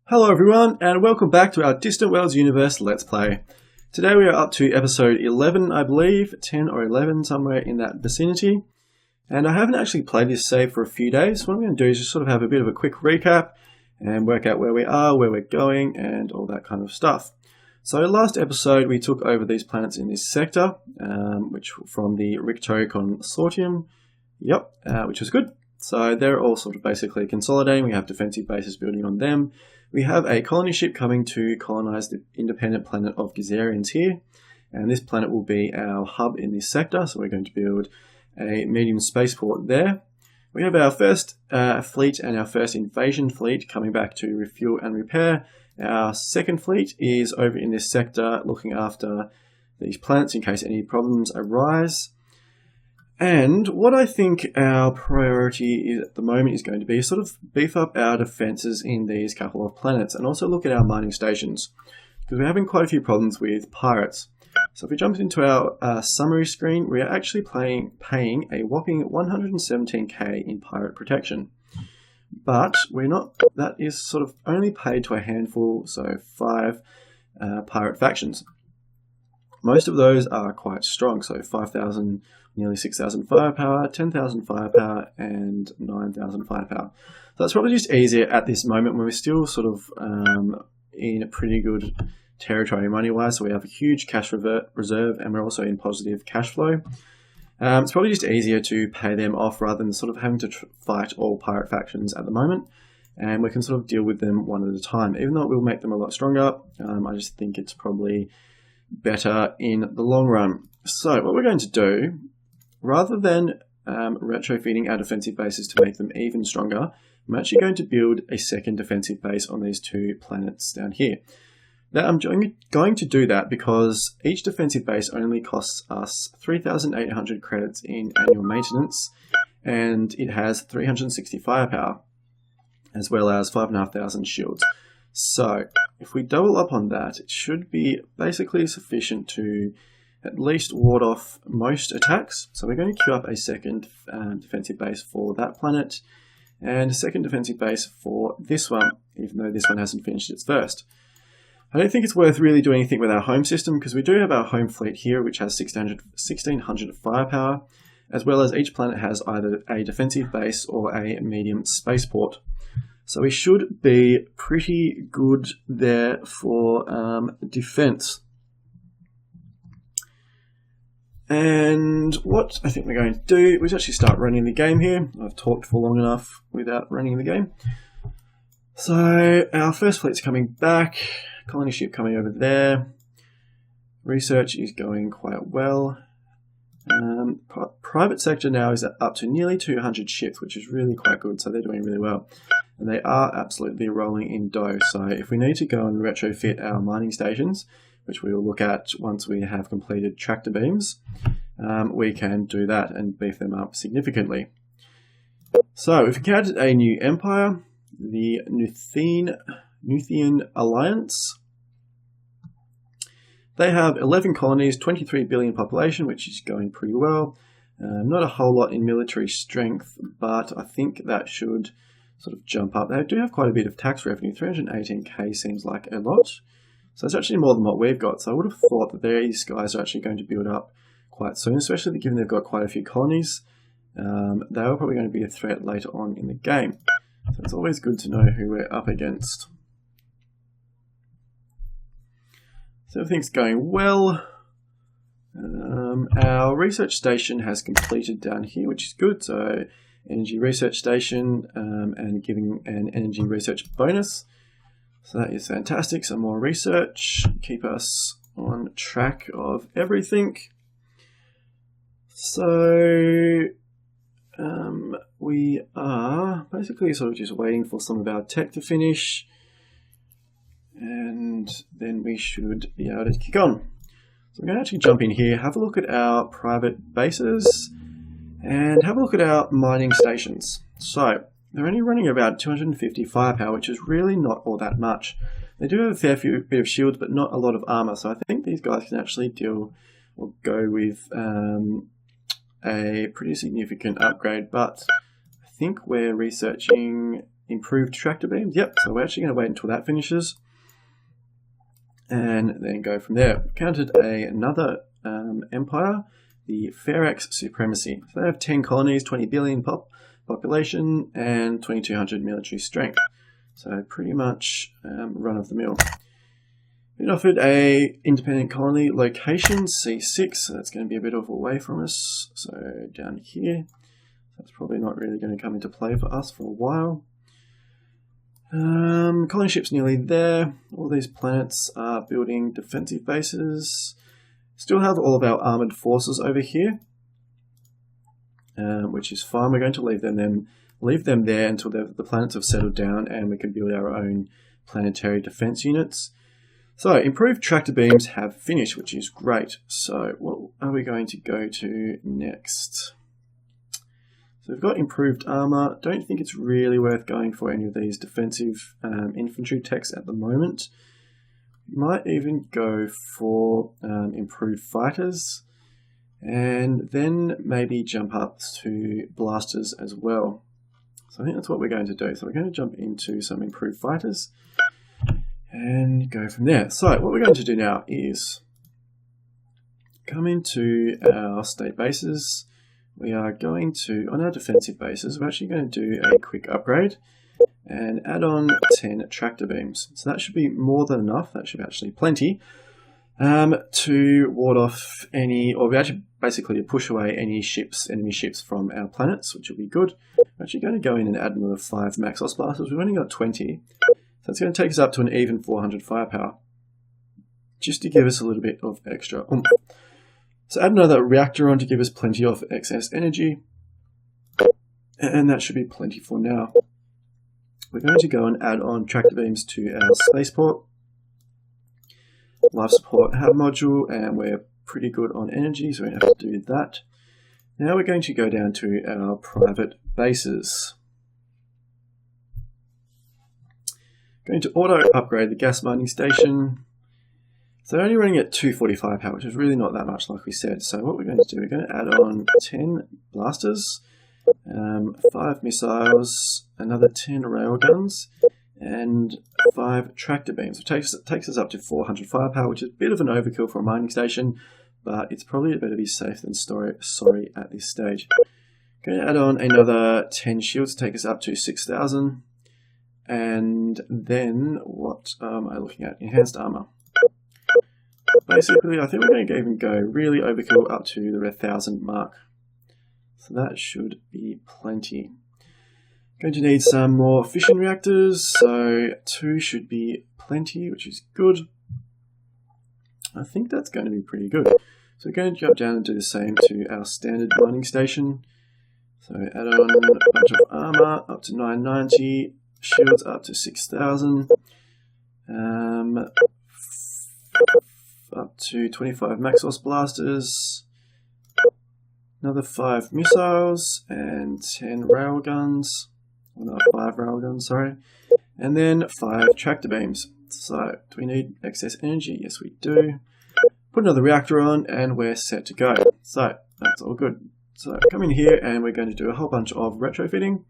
Hello everyone, and welcome back to our Distant Worlds Universe Let's Play. Today we are up to episode 11, I believe, 10 or 11, somewhere in that vicinity. And I haven't actually played this save for a few days, so what I'm going to do is just sort of have a bit of a quick recap and work out where we are, where we're going, and all that kind of stuff. So last episode we took over these planets in this sector, which from the Ricto Consortium, which was good. So they're all sort of basically consolidating. We have defensive bases building on them. We have a colony ship coming to colonize the independent planet of Gizureans here. And this planet will be our hub in this sector. So we're going to build a medium spaceport there. We have our first fleet and our first invasion fleet coming back to refuel and repair. Our second fleet is over in this sector looking after these planets in case any problems arise. And what I think our priority is at the moment is going to be sort of beef up our defenses in these couple of planets and also look at our mining stations because we're having quite a few problems with pirates. So if we jump into our summary screen, we are actually paying a whopping 117k in pirate protection. But we're not, that is sort of only paid to a handful, so 5 pirate factions. Most of those are quite strong, so 5,000, nearly 6,000 firepower, 10,000 firepower, and 9,000 firepower. So that's probably just easier at this moment when we're still sort of in a pretty good territory money-wise. So we have a huge cash reserve, and we're also in positive cash flow. It's probably just easier to pay them off rather than sort of having to fight all pirate factions at the moment. And we can sort of deal with them one at a time. Even though it will make them a lot stronger, I just think it's probably better in the long run. So what we're going to do, rather than retrofitting our defensive bases to make them even stronger, I'm actually going to build a second defensive base on these 2 planets down here. Now I'm going to do that because each defensive base only costs us 3,800 credits in annual maintenance, and it has 360 firepower, as well as 5,500 shields. So if we double up on that, it should be basically sufficient to at least ward off most attacks. So we're going to queue up a second defensive base for that planet and a second defensive base for this one, even though this one hasn't finished its first. I don't think it's worth really doing anything with our home system because we do have our home fleet here, which has 1,600 firepower, as well as each planet has either a defensive base or a medium spaceport. So we should be pretty good there for defense. And what I think we're going to do is actually start running the game here. I've talked for long enough without running the game. So our first fleet's coming back. Colony ship coming over there. Research is going quite well. Private sector now is up to nearly 200 ships, which is really quite good. So they're doing really well. And they are absolutely rolling in dough. So if we need to go and retrofit our mining stations, which we will look at once we have completed tractor beams, we can do that and beef them up significantly. So we've encountered a new empire, the Nuthian Alliance. They have 11 colonies, 23 billion population, which is going pretty well. Not a whole lot in military strength, but I think that should sort of jump up. They do have quite a bit of tax revenue. 318k seems like a lot. So it's actually more than what we've got. So I would have thought that these guys are actually going to build up quite soon, especially given they've got quite a few colonies. They are probably going to be a threat later on in the game. So it's always good to know who we're up against. So everything's going well. Our research station has completed down here, which is good. So energy research station and giving an energy research bonus. So that is fantastic. Some more research. Keep us on track of everything. So we are basically sort of just waiting for some of our tech to finish. And then we should be able to kick on. So we're going to actually jump in here, have a look at our private bases, and have a look at our mining stations. So they're only running about 250 firepower, which is really not all that much. They do have a fair bit of shields, but not a lot of armor. So I think these guys can actually deal or go with a pretty significant upgrade. But I think we're researching improved tractor beams. Yep, so we're actually going to wait until that finishes and then go from there. We counted another empire, the Pharaoh's Supremacy. So they have 10 colonies, 20 billion population, and 2200 military strength. So pretty much run of the mill. Been offered a independent colony location, C6, so that's going to be a bit of a way from us. So down here, that's probably not really going to come into play for us for a while. Colony ship's nearly there. All these planets are building defensive bases. Still have all of our armored forces over here, which is fine. We're going to leave them there until the planets have settled down and we can build our own planetary defense units. So improved tractor beams have finished, which is great. So what are we going to go to next? So we've got improved armor. Don't think it's really worth going for any of these defensive infantry techs at the moment. Might even go for improved fighters, and then maybe jump up to blasters as well. So I think that's what we're going to do. So we're going to jump into some improved fighters and go from there. So what we're going to do now is come into our state bases. We are going to, on our defensive bases, we're actually going to do a quick upgrade and add on 10 tractor beams. So that should be more than enough. That should be actually plenty to ward off any, or we actually basically push away any enemy ships from our planets, which will be good. We're actually going to go in and add another 5 Maxos blasters. We've only got 20. So it's going to take us up to an even 400 firepower, just to give us a little bit of extra oomph. So add another reactor on to give us plenty of excess energy, and that should be plenty for now. We're going to go and add on tractor beams to our spaceport, life support hub module, and we're pretty good on energy, so we don't have to do that. Now we're going to go down to our private bases. Going to auto upgrade the gas mining station. So they're only running at 245 power, which is really not that much, like we said. So what we're going to do, we're going to add on 10 blasters, 5 missiles, another 10 railguns, and 5 tractor beams. It takes us up to 400 firepower, which is a bit of an overkill for a mining station, but it's probably better to be safe than sorry at this stage. Going to add on another 10 shields to take us up to 6,000. And then what am I looking at? Enhanced armor. Basically, I think we're going to even go really overkill up to the 1,000 mark. So that should be plenty. Going to need some more fission reactors. So 2 should be plenty, which is good. I think that's going to be pretty good. So we're going to jump down and do the same to our standard mining station. So add on a bunch of armor up to 990. Shields up to 6,000, up to 25 Maxos blasters, another 5 missiles, and 10 railguns, another 5 railguns, sorry, and then 5 tractor beams. So, do we need excess energy? Yes, we do. Put another reactor on, and we're set to go. So, that's all good. So, come in here, and we're going to do a whole bunch of retrofitting.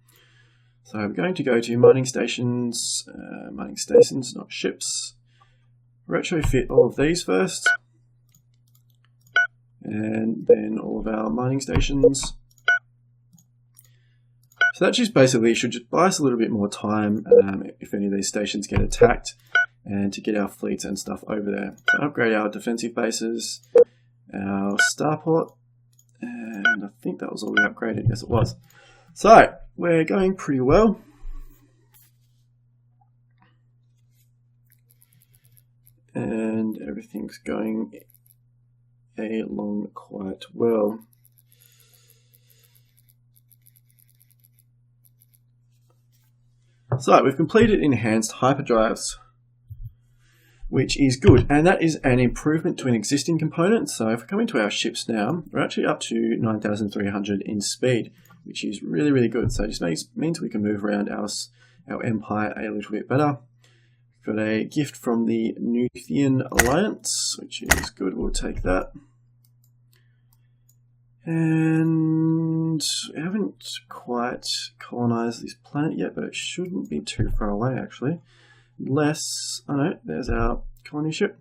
So we're going to go to mining stations, not ships. Retrofit all of these first, and then all of our mining stations. So that just basically should just buy us a little bit more time if any of these stations get attacked, and to get our fleets and stuff over there. So upgrade our defensive bases, our starport, and I think that was all we upgraded. Yes, it was. So we're going pretty well. And everything's going along quite well. So we've completed enhanced hyperdrives, which is good, and that is an improvement to an existing component. So if we come into our ships now, we're actually up to 9,300 in speed, which is really, really good. So it just means we can move around our empire a little bit better. We've got a gift from the Nuthian Alliance, which is good. We'll take that. And we haven't quite colonized this planet yet, but it shouldn't be too far away actually. Unless, oh no, there's our colony ship.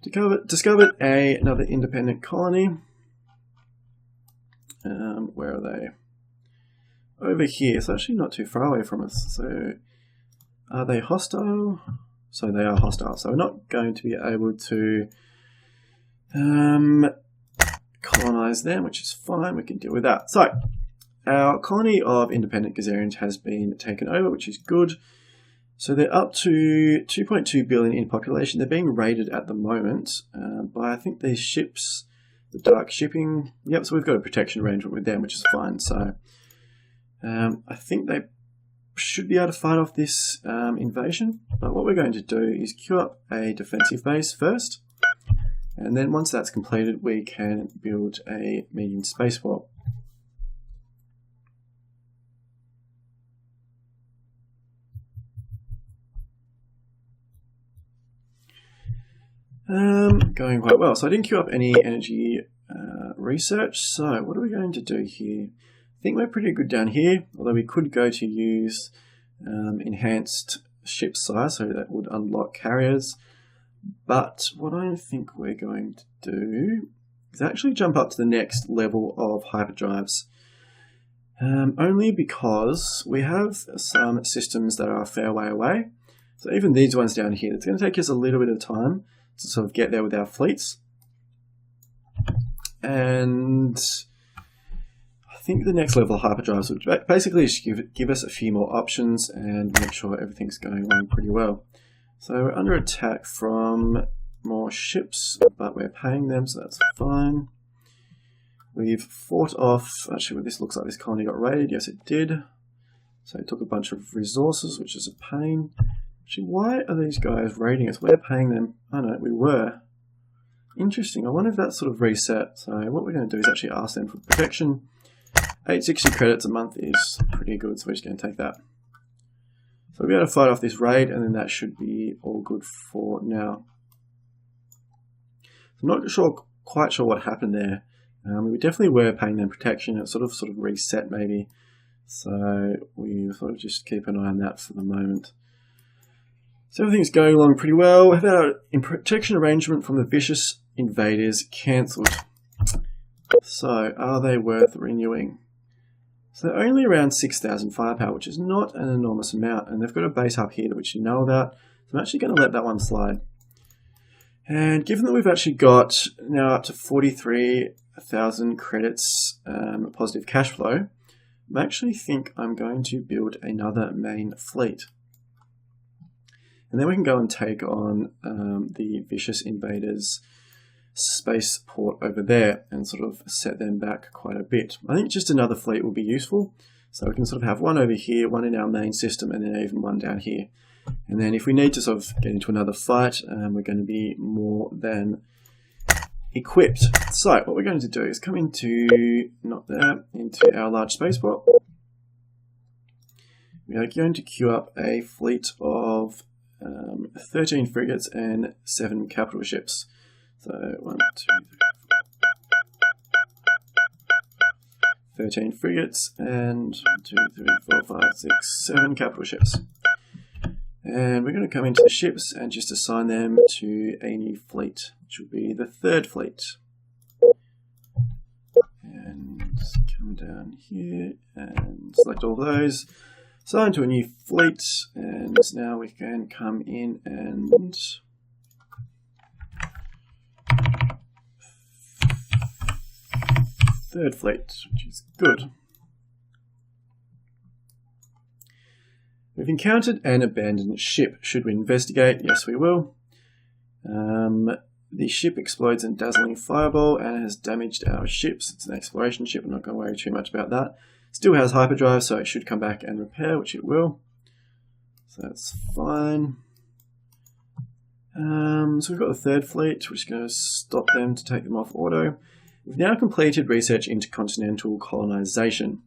Discovered another independent colony. Where are they? Over here. It's actually not too far away from us. So, are they hostile? So they are hostile. So we're not going to be able to colonize them, which is fine. We can deal with that. So, our colony of independent Gizureans has been taken over, which is good. So they're up to 2.2 billion in population. They're being raided at the moment by, I think, these ships, the dark shipping. Yep, so we've got a protection arrangement with them, which is fine. So I think they should be able to fight off this invasion. But what we're going to do is queue up a defensive base first. And then once that's completed, we can build a medium spaceport. Going quite well. So I didn't queue up any energy research. So what are we going to do here? I think we're pretty good down here, although we could go to use enhanced ship size, so that would unlock carriers. But what I think we're going to do is actually jump up to the next level of hyperdrives. Only because we have some systems that are a fair way away. So even these ones down here, it's going to take us a little bit of time to sort of get there with our fleets. And I think the next level of hyperdrives would basically just give us a few more options and make sure everything's going along pretty well. So we're under attack from more ships, but we're paying them, so that's fine. We've fought off, actually this looks like this colony got raided, yes it did. So it took a bunch of resources, which is a pain. Actually, why are these guys raiding us? We're paying them. Oh no, we were. Interesting. I wonder if that's sort of reset. So what we're going to do is actually ask them for protection. 860 credits a month is pretty good, so we're just going to take that. So we'll be able to fight off this raid, and then that should be all good for now. I'm not quite sure what happened there. We definitely were paying them protection. It sort of reset maybe. So we sort of just keep an eye on that for the moment. So everything's going along pretty well. We've had our protection arrangement from the vicious invaders cancelled. So are they worth renewing? So they're only around 6,000 firepower, which is not an enormous amount. And they've got a base up here, which you know about. So I'm actually going to let that one slide. And given that we've actually got now up to 43,000 credits positive cash flow, I actually think I'm going to build another main fleet. And then we can go and take on the vicious invaders spaceport over there and sort of set them back quite a bit. I think just another fleet will be useful. So we can sort of have one over here, one in our main system, and then even one down here. And then if we need to sort of get into another fight, we're going to be more than equipped. So what we're going to do is come into, not there, into our large spaceport. We are going to queue up a fleet of 13 frigates and 7 capital ships. So 1, 2, 3, 13 frigates and 1, 2, 3, 4, 5, 6, 7 capital ships. And we're going to come into the ships and just assign them to a new fleet, which will be the 3rd fleet. And come down here and select all those. Assign to a new fleet, and now we can come in and third fleet, which is good. We've encountered an abandoned ship. Should we investigate? Yes, we will. The ship explodes in dazzling fireball and has damaged our ships. It's an exploration ship. I'm not going to worry too much about that. Still has hyperdrive, so it should come back and repair, which it will. So that's fine. So we've got the 3rd fleet. We're just going to stop them to take them off auto. We've now completed research into continental colonization.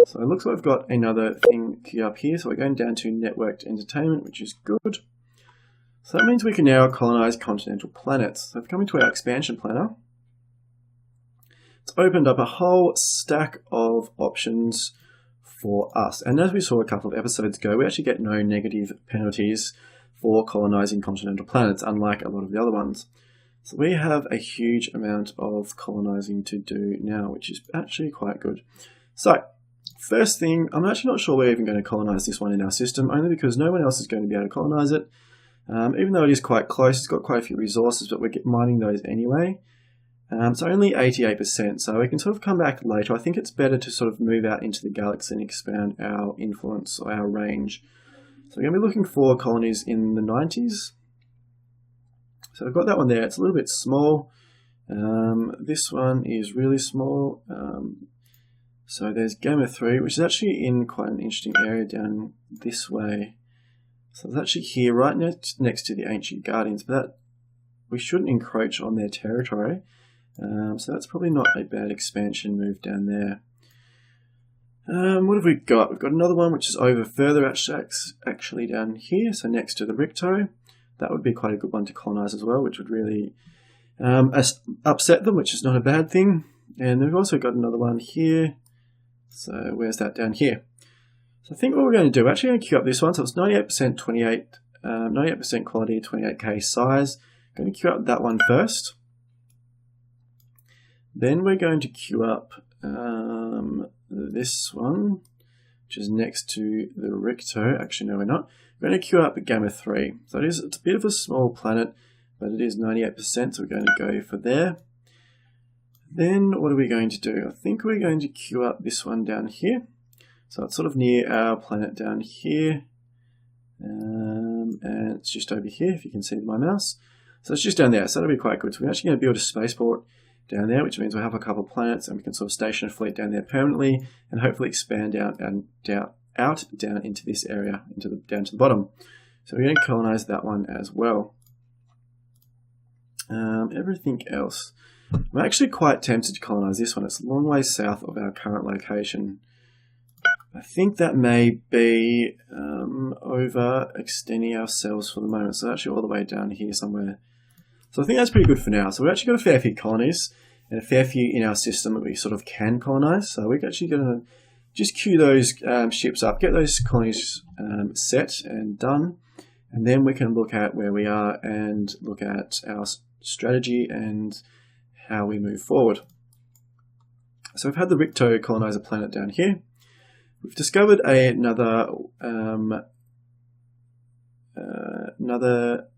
So it looks like we've got another thing queued up here. So we're going down to networked entertainment, which is good. So that means we can now colonize continental planets. So we've come into our expansion planner. it's opened up a whole stack of options for us. And as we saw a couple of episodes ago, we actually get no negative penalties for colonizing continental planets, unlike a lot of the other ones. So we have a huge amount of colonizing to do now, which is actually quite good. So, first thing, I'm actually not sure we're even going to colonize this one in our system, only because no one else is going to be able to colonize it. Even though it is quite close, it's got quite a few resources, but we're mining those anyway. So only 88%, so we can sort of come back later. I think it's better to sort of move out into the galaxy and expand our influence or our range. So we're going to be looking for colonies in the 90s. So I've got that one there. It's a little bit small. This one is really small. So there's Gamma 3, which is actually in quite an interesting area down this way. So it's actually here, right next to the Ancient Guardians, but that we shouldn't encroach on their territory. So that's probably not a bad expansion move down there. What have we got? We've got another one which is over further, actually down here, so next to the Ricto. That would be quite a good one to colonize as well, which would really upset them, which is not a bad thing. And we've also got another one here. So where's that down here? So I think what we're going to do, we're actually going to queue up this one. So it's 98% 98% quality, 28k size. I'm going to queue up that one first. Then we're going to queue up this one, which is next to the Ricto. Actually, no, we're not. We're going to queue up Gamma 3. So it's a bit of a small planet, but it is 98%, so we're going to go for there. Then what are we going to do? I think we're going to queue up this one down here. So it's sort of near our planet down here. And it's just over here, if you can see my mouse. So it's just down there, so that'll be quite good. So we're actually going to build a spaceport down there, which means we'll have a couple of planets and we can sort of station a fleet down there permanently and hopefully expand out down into this area, down to the bottom. So we're going to colonize that one as well. Everything else. I'm actually quite tempted to colonize this one. It's a long way south of our current location. I think that may be overextending ourselves for the moment. So actually all the way down here somewhere. So I think that's pretty good for now. So we've actually got a fair few colonies and a fair few in our system that we sort of can colonize. So we're actually going to just queue those ships up, get those colonies set and done. And then we can look at where we are and look at our strategy and how we move forward. So we've had the Ricto colonize a planet down here. We've discovered another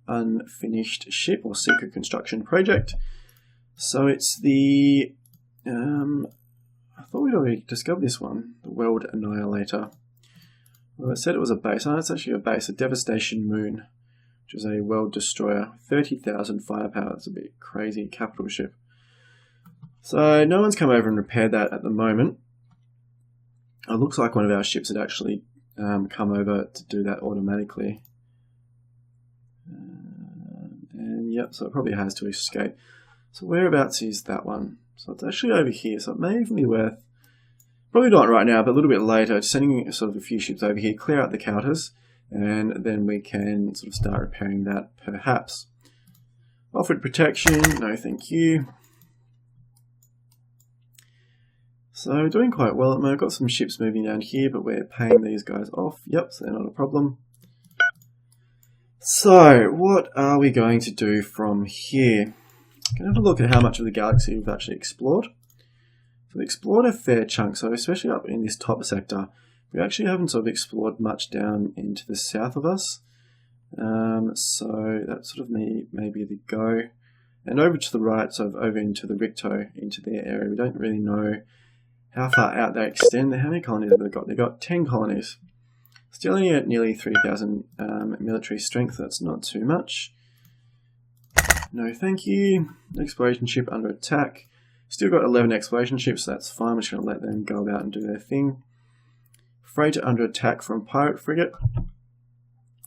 unfinished ship or secret construction project. So it's the I thought we'd already discovered this one, the World Annihilator. Well, it said it was a base. Oh, it's actually a base, a Devastation Moon, which is a world destroyer, 30,000 firepower. That's a bit crazy capital ship. So no one's come over and repaired that at the moment. It looks like one of our ships had actually come over to do that automatically. And yep, so it probably has to escape. So whereabouts is that one? So it's actually over here, so it may even be worth, probably not right now, but a little bit later, sending sort of a few ships over here, clear out the counters, and then we can sort of start repairing that perhaps. Offered protection, no thank you. So we're doing quite well at the moment. I've got some ships moving down here, but we're paying these guys off. Yep, so they're not a problem. So what are we going to do from here? I'm going to have a look at how much of the galaxy we've actually explored. So we've explored a fair chunk, so especially up in this top sector, we actually haven't sort of explored much down into the south of us. So that's sort of maybe the go. And over to the right, so over into the Ricto, into their area, we don't really know how far out they extend. How many colonies have they got? They've got 10 colonies. Still only at nearly 3,000 military strength, that's not too much. No thank you. Exploration ship under attack. Still got 11 exploration ships, so that's fine. We're just going to let them go about and do their thing. Freighter under attack from pirate frigate.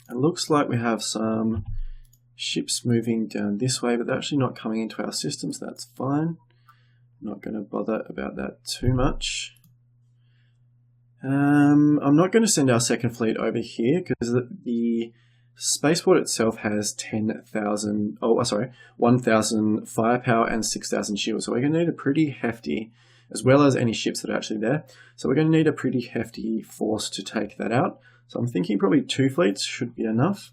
It looks like we have some ships moving down this way, but they're actually not coming into our system, so that's fine. Not going to bother about that too much. I'm not going to send our second fleet over here because the spaceport itself has 1,000 firepower and 6,000 shields. So we're going to need a pretty hefty, as well as any ships that are actually there. So we're going to need a pretty hefty force to take that out. So I'm thinking probably 2 fleets should be enough,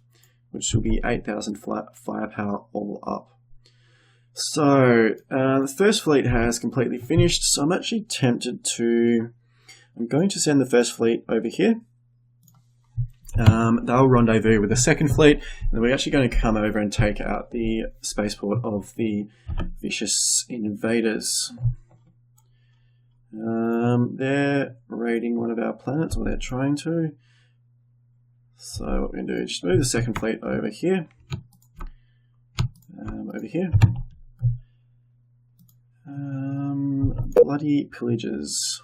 which will be 8,000 firepower all up. So the first fleet has completely finished. So I'm actually tempted to, I'm going to send the first fleet over here. They'll rendezvous with the second fleet, and we're actually going to come over and take out the spaceport of the vicious invaders. They're raiding one of our planets, or they're trying to. So what we're going to do is just move the second fleet over here. Bloody pillagers.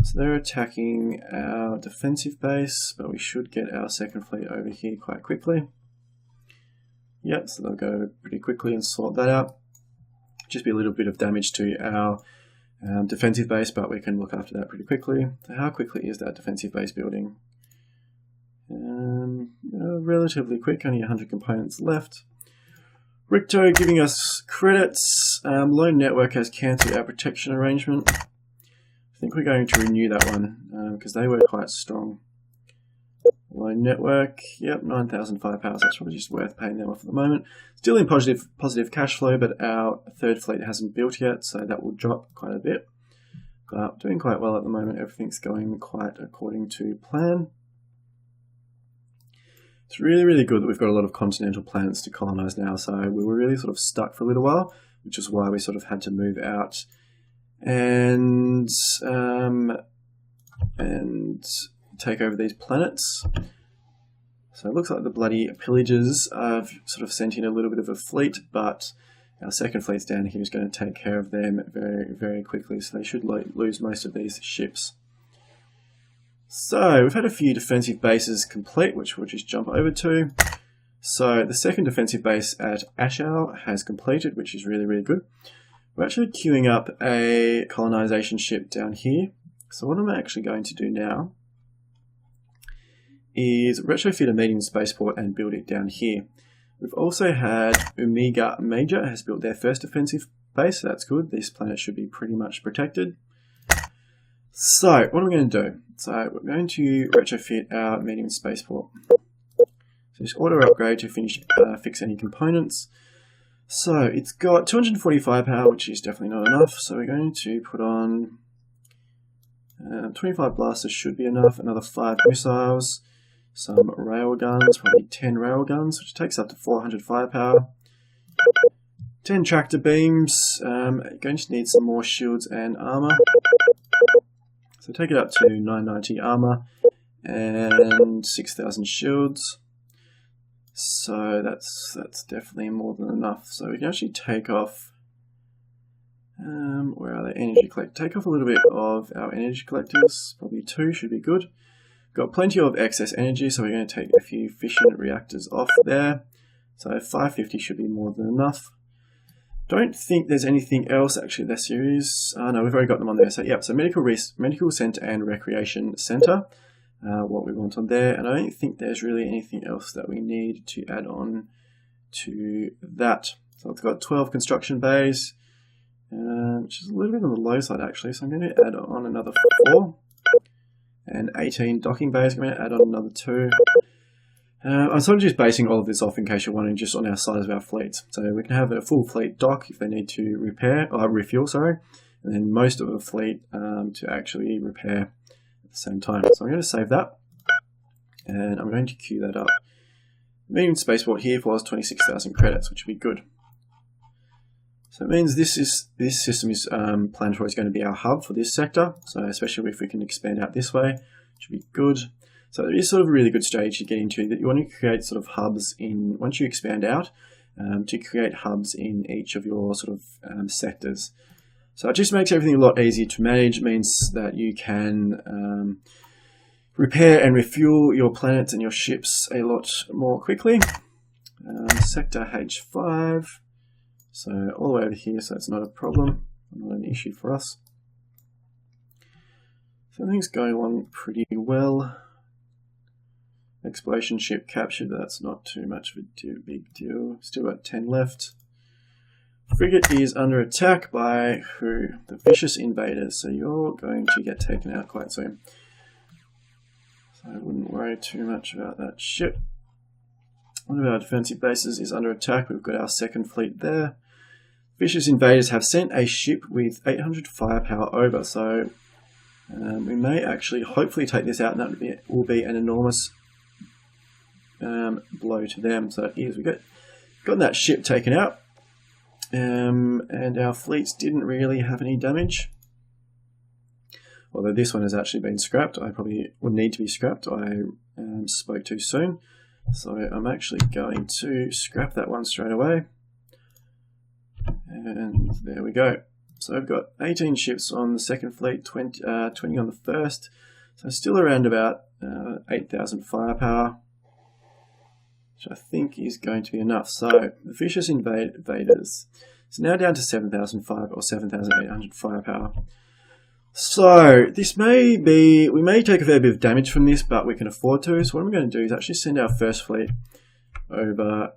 So they're attacking our defensive base, but we should get our second fleet over here quite quickly. Yep, so they'll go pretty quickly and sort that out. Just be a little bit of damage to our defensive base, but we can look after that pretty quickly. So how quickly is that defensive base building? Relatively quick, only 100 components left. Ricto giving us credits. Lone Network has cancelled our protection arrangement. I think we're going to renew that one because they were quite strong. Lone Network, yep, 9,000 firepower. So that's probably just worth paying them off at the moment. Still in positive cash flow, but our third fleet hasn't built yet, so that will drop quite a bit. But doing quite well at the moment. Everything's going quite according to plan. It's really, really good that we've got a lot of continental planets to colonize now. So we were really sort of stuck for a little while, which is why we sort of had to move out and take over these planets. So it looks like the bloody pillagers have sort of sent in a little bit of a fleet, but our second fleet's down here is going to take care of them very, very quickly. So they should lose most of these ships. So we've had a few defensive bases complete, which we'll just jump over to. So the second defensive base at Ashau has completed, which is really, really good. We're actually queuing up a colonization ship down here. So what I'm actually going to do now is retrofit a medium spaceport and build it down here. We've also had Omega Major has built their first defensive base, so that's good. This planet should be pretty much protected. So what am I going to do? So we're going to retrofit our medium spaceport. So just auto upgrade to fix any components. So it's got 245 power, which is definitely not enough. So we're going to put on 25 blasters should be enough. Another 5 missiles, some railguns, probably 10 railguns, which takes up to 400 firepower. 10 tractor beams. Going to need some more shields and armor. So take it up to 990 armor and 6,000 shields. So that's definitely more than enough. So we can actually take off. Where are they? Energy collect. Take off a little bit of our energy collectors. Probably 2 should be good. Got plenty of excess energy, so we're going to take a few fission reactors off there. So 550 should be more than enough. Don't think there's anything else actually in this series. No, we've already got them on there. So yep, so medical center and recreation center. What we want on there, and I don't think there's really anything else that we need to add on to that. So it's got 12 construction bays, which is a little bit on the low side actually. So I'm going to add on another 4, and 18 docking bays. I'm going to add on another 2. I'm sort of just basing all of this off in case you're wondering just on our size of our fleets. So we can have a full fleet dock if they need to refuel, sorry, and then most of the fleet to actually repair at the same time. So I'm going to save that, and I'm going to queue that up. Medium spaceport here for us 26,000 credits, which would be good. So it means this system is planetary is going to be our hub for this sector. So especially if we can expand out this way, which would be good. So there is sort of a really good stage to get into that you want to create sort of hubs in, once you expand out, to create hubs in each of your sort of sectors. So it just makes everything a lot easier to manage. It means that you can repair and refuel your planets and your ships a lot more quickly. Sector H5, so all the way over here, so it's not a problem, not an issue for us. So everything's going along pretty well. exploration ship captured, but that's not too much of a big deal. Still got 10 left. Frigate is under attack by who? The Vicious Invaders. So you're going to get taken out quite soon. So I wouldn't worry too much about that ship. One of our defensive bases is under attack. We've got our second fleet there. Vicious Invaders have sent a ship with 800 firepower over, so we may actually hopefully take this out, and that will be an enormous blow to them. So here's we've gotten that ship taken out, and our fleets didn't really have any damage. Although this one has actually been scrapped. I probably would need to be scrapped. I spoke too soon. So I'm actually going to scrap that one straight away. And there we go. So I've got 18 ships on the second fleet, 20 on the first. So still around about 8,000 firepower, which I think is going to be enough. So the Vicious Invaders is now down to 7,005 or 7,800 firepower. So this may be, we may take a fair bit of damage from this, but we can afford to. So what I'm going to do is actually send our first fleet over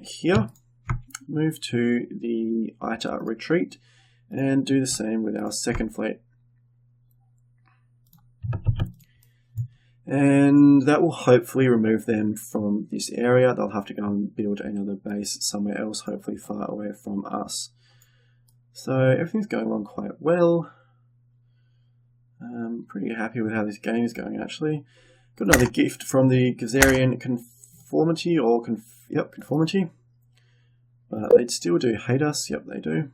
here, move to the ITA retreat, and do the same with our second fleet. And that will hopefully remove them from this area. They'll have to go and build another base somewhere else, hopefully far away from us. So everything's going along quite well. I'm pretty happy with how this game is going, actually. Got another gift from the Gizurean conformity, or conformity. But they still do hate us. Yep, they do.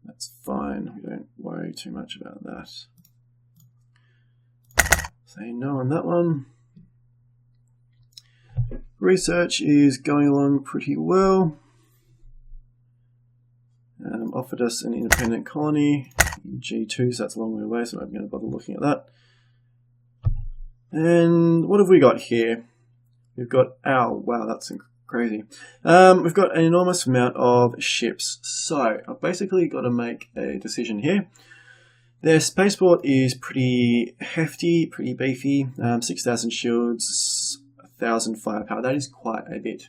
That's fine. We don't worry too much about that. Say no on that one. Research is going along pretty well. Offered us an independent colony in G2, so that's a long way away, so I'm not going to bother looking at that. And what have we got here? We've got wow, that's crazy. We've got an enormous amount of ships, so I've basically got to make a decision here. Their spaceport is pretty hefty, pretty beefy, 6,000 shields, 1,000 firepower. That is quite a bit.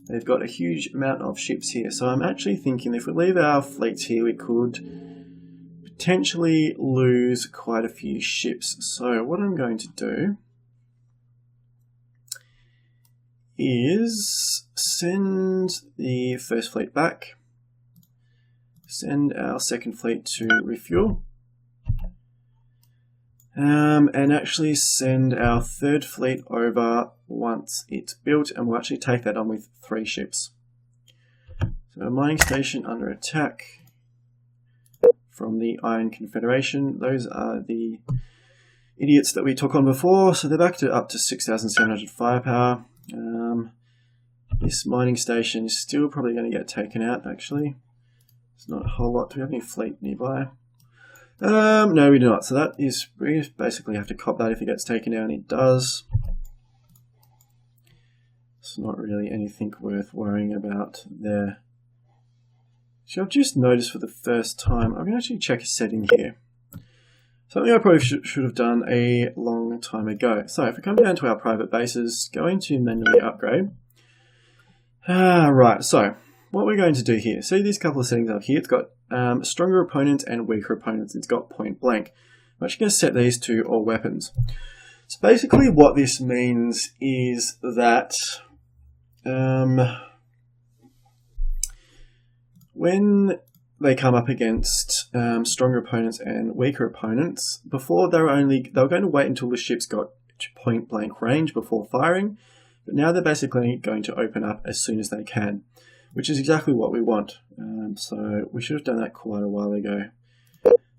They've got a huge amount of ships here, so I'm actually thinking if we leave our fleets here, we could potentially lose quite a few ships. So what I'm going to do is send the first fleet back, send our second fleet to refuel, and actually send our third fleet over once it's built, and we'll actually take that on with 3 ships. So a mining station under attack from the Iron Confederation. Those are the idiots that we took on before, so they're back to up to 6,700 firepower. This mining station is still probably going to get taken out, actually. It's not a whole lot. Do we have any fleet nearby? No, we do not. So that is, we basically have to cop that if it gets taken down. It does. It's not really anything worth worrying about there. So I've just noticed for the first time, I'm going to actually check a setting here. Something I probably should have done a long time ago. So if we come down to our private bases, go into manually upgrade. Right, so what we're going to do here, see these couple of settings up here, it's got stronger opponents and weaker opponents. It's got point blank. I'm actually going to set these to all weapons. So basically what this means is that when they come up against stronger opponents and weaker opponents, before they were going to wait until the ships got to point blank range before firing, but now they're basically going to open up as soon as they can, which is exactly what we want. So we should have done that quite a while ago.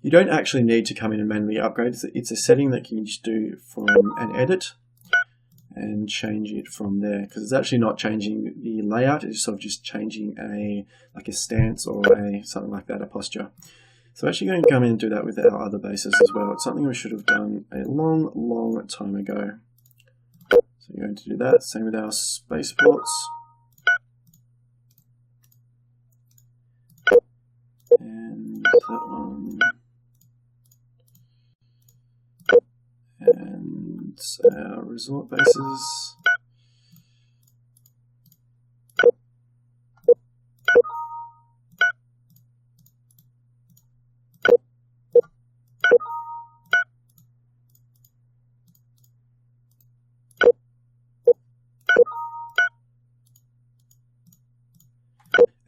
You don't actually need to come in and manually upgrade. It's a setting that you can just do from an edit and change it from there, because it's actually not changing the layout, it's sort of just changing a stance or something like that, a posture. So actually going to come in and do that with our other bases as well. It's something we should have done a long time ago. So you're going to do that, same with our spaceports. And that one. And and our resort bases.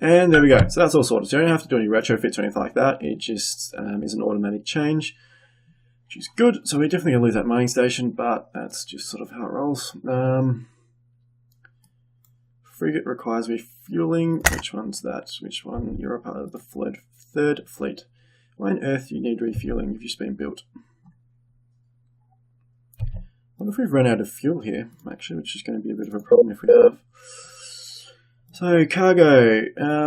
And there we go. So that's all sorted. So you don't have to do any retrofits or anything like that. It just is an automatic change, which is good. So we're definitely going to lose that mining station, but that's just sort of how it rolls. Frigate requires refueling. Which one's that? Which one? You're a part of the third fleet. Why on earth do you need refueling if you've just been built? I wonder if we've run out of fuel here, actually, which is going to be a bit of a problem if we have. So, cargo.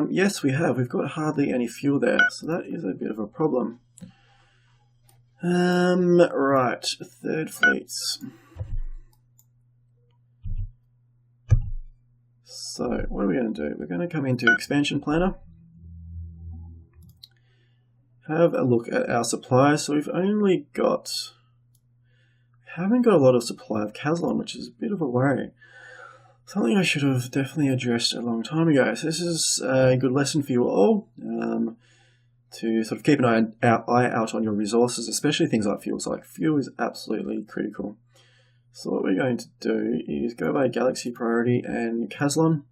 Yes, we have. We've got hardly any fuel there, so that is a bit of a problem. Right, third fleets. So, what are we going to do? We're going to come into Expansion Planner. Have a look at our supplies. So we've only got... haven't got a lot of supply of Caslon, which is a bit of a worry. Something I should have definitely addressed a long time ago. So this is a good lesson for you all, to sort of keep an eye out on your resources, especially things like fuel. So like fuel is absolutely critical. So what we're going to do is go by galaxy priority and Caslon,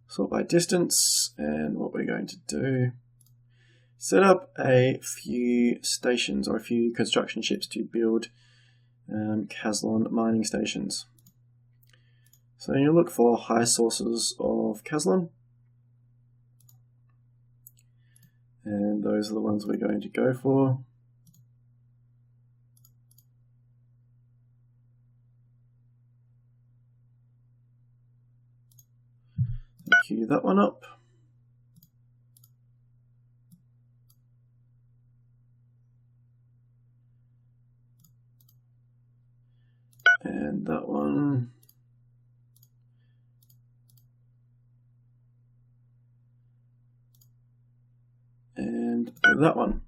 sort by distance, and what we're going to do, set up a few stations or a few construction ships to build Caslon mining stations. So you look for high sources of Caslon, and those are the ones we're going to go for. Queue that one up. And that one. And that one.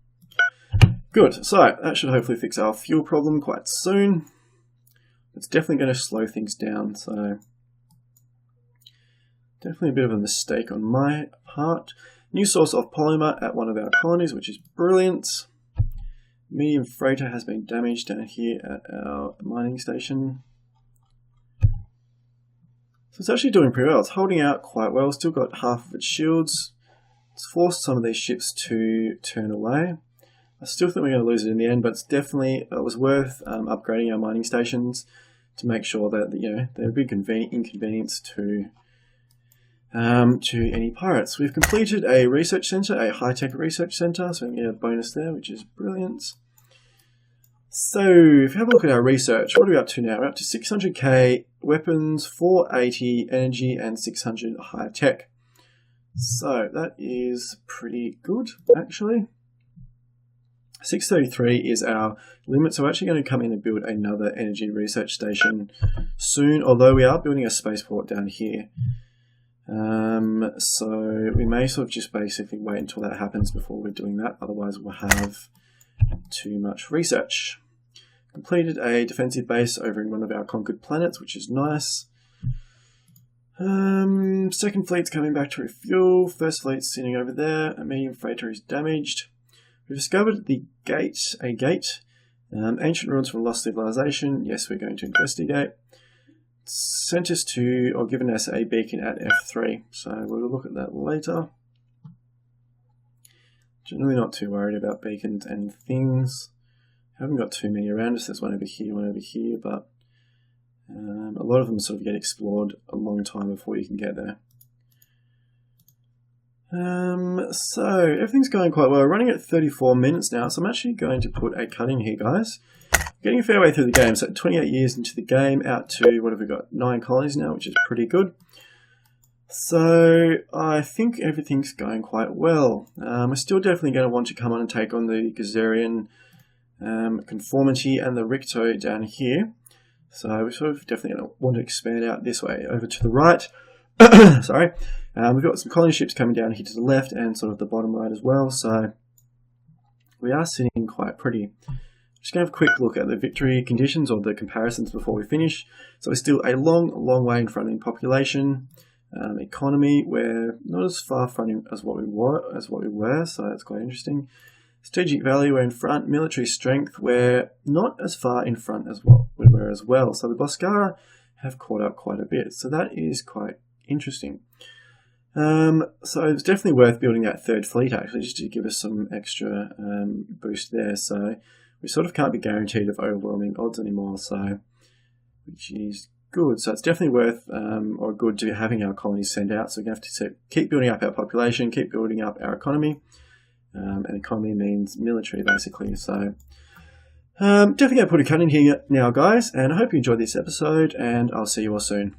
Good, so that should hopefully fix our fuel problem quite soon. It's definitely going to slow things down, so definitely a bit of a mistake on my part. New source of polymer at one of our colonies, which is brilliant. Medium freighter has been damaged down here at our mining station. So it's actually doing pretty well. It's holding out quite well, still got half of its shields. It's forced some of these ships to turn away. I still think we're going to lose it in the end, but it's definitely, it was worth upgrading our mining stations to make sure that, you know, they're a big inconvenience to any pirates. We've completed a research center, a high-tech research center, so we get a bonus there, which is brilliant. So if you have a look at our research, what are we up to now? We're up to 600k weapons, 480 energy, and 600 high-tech. So that is pretty good, actually. 633 is our limit, so we're actually going to come in and build another energy research station soon, although we are building a spaceport down here. So we may sort of just basically wait until that happens before we're doing that, otherwise we'll have too much research. Completed a defensive base over in one of our conquered planets, which is nice. Second fleet's coming back to refuel. First fleet's sitting over there. A medium freighter is damaged. We've discovered a gate. Ancient ruins from lost civilization. Yes, we're going to investigate. Sent us to, or given us a beacon at F3. So we'll look at that later. Generally not too worried about beacons and things. Haven't got too many around us. There's one over here, but a lot of them sort of get explored a long time before you can get there. So everything's going quite well. We're running at 34 minutes now, so I'm actually going to put a cut in here, guys. Getting a fair way through the game, so 28 years into the game, out to, what have we got, 9 colonies now, which is pretty good. So I think everything's going quite well. We're still definitely going to want to come on and take on the Gizurean conformity and the Ricto down here. So we're sort of definitely going to want to expand out this way, over to the right. Sorry. We've got some colony ships coming down here to the left and sort of the bottom right as well. So we are sitting quite pretty, which Just going to have a quick look at the victory conditions or the comparisons before we finish. So we're still a long way in front in population. Economy, we're not as far front as what we were, so that's quite interesting. Strategic value, we're in front. Military strength, we're not as far in front as what we were as well. So the Boscara have caught up quite a bit. So that is quite interesting. So it's definitely worth building that third fleet actually, just to give us some extra boost there. So we sort of can't be guaranteed of overwhelming odds anymore. So which is good. So it's definitely worth or good to be having our colonies sent out. So we're going to have to keep building up our population, keep building up our economy. And economy means military, basically. So definitely going to put a cut in here now, guys. And I hope you enjoyed this episode, and I'll see you all soon.